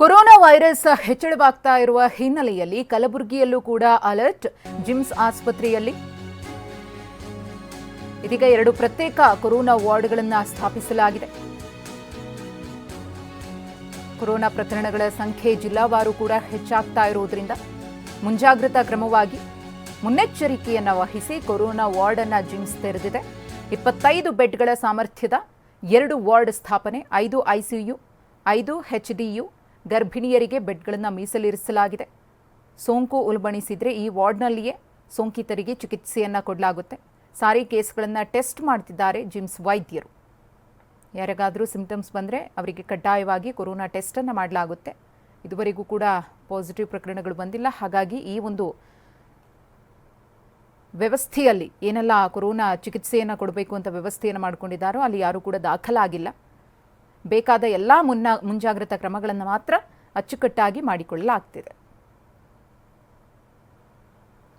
Corona virus ಹೆಚ್ಚಳವಾಗ್ತಾ ಇರುವ ಹಿನ್ನೆಲೆಯಲ್ಲಿ ಕಲಬುರಗಿಯಲ್ಲೂ ಕೂಡ ಅಲರ್ಟ್. ಜಿಮ್ಸ್ ಆಸ್ಪತ್ರೆಯಲ್ಲಿ ಇದೀಗ 2 ಪ್ರತ್ಯೇಕ ಕೊರೋನಾ ವಾರ್ಡ್ಗಳನ್ನು ಸ್ಥಾಪಿಸಲಾಗಿದೆ. ಕೊರೋನಾ ಪ್ರಕರಣಗಳ ಸಂಖ್ಯೆ ಜಿಲ್ಲಾವಾರು ಕೂಡ ಹೆಚ್ಚಾಗ್ತಾ ಇರುವುದರಿಂದ ಮುಂಜಾಗ್ರತಾ ಕ್ರಮವಾಗಿ ಮುನ್ನೆಚ್ಚರಿಕೆಯನ್ನು ವಹಿಸಿ ಕೊರೋನಾ ವಾರ್ಡ್ ಅನ್ನು ಜಿಮ್ಸ್ ತೆರೆದಿದೆ. 25 ಬೆಡ್ಗಳ ಸಾಮರ್ಥ್ಯದ 2 ವಾರ್ಡ್ ಸ್ಥಾಪನೆ, 5 ಐಸಿಯು, 5 ಎಚ್ಡಿಯು, ಗರ್ಭಿಣಿಯರಿಗೆ ಬೆಡ್ಗಳನ್ನು ಮೀಸಲಿರಿಸಲಾಗಿದೆ. ಸೋಂಕು ಉಲ್ಬಣಿಸಿದರೆ ಈ ವಾರ್ಡ್ನಲ್ಲಿಯೇ ಸೋಂಕಿತರಿಗೆ ಚಿಕಿತ್ಸೆಯನ್ನು ಕೊಡಲಾಗುತ್ತೆ. ಸಾರಿ ಕೇಸ್ಗಳನ್ನು ಟೆಸ್ಟ್ ಮಾಡ್ತಿದ್ದಾರೆ ಜಿಮ್ಸ್ ವೈದ್ಯರು. ಯಾರಿಗಾದರೂ ಸಿಂಪ್ಟಮ್ಸ್ ಬಂದರೆ ಅವರಿಗೆ ಕಡ್ಡಾಯವಾಗಿ ಕೊರೋನಾ ಟೆಸ್ಟನ್ನು ಮಾಡಲಾಗುತ್ತೆ. ಇದುವರೆಗೂ ಕೂಡ ಪಾಸಿಟಿವ್ ಪ್ರಕರಣಗಳು ಬಂದಿಲ್ಲ. ಹಾಗಾಗಿ ಈ ಒಂದು ವ್ಯವಸ್ಥೆಯಲ್ಲಿ ಏನೆಲ್ಲ ಕೊರೋನಾ ಚಿಕಿತ್ಸೆಯನ್ನು ಕೊಡಬೇಕು ಅಂತ ವ್ಯವಸ್ಥೆಯನ್ನು ಮಾಡಿಕೊಂಡಿದ್ದಾರೋ ಅಲ್ಲಿ ಯಾರೂ ಕೂಡ ದಾಖಲಾಗಿಲ್ಲ. ಬೇಕಾದ ಎಲ್ಲ ಮುಂಜಾಗ್ರತಾ ಕ್ರಮಗಳನ್ನು ಮಾತ್ರ ಅಚ್ಚುಕಟ್ಟಾಗಿ ಮಾಡಿಕೊಳ್ಳಲಾಗ್ತಿದೆ.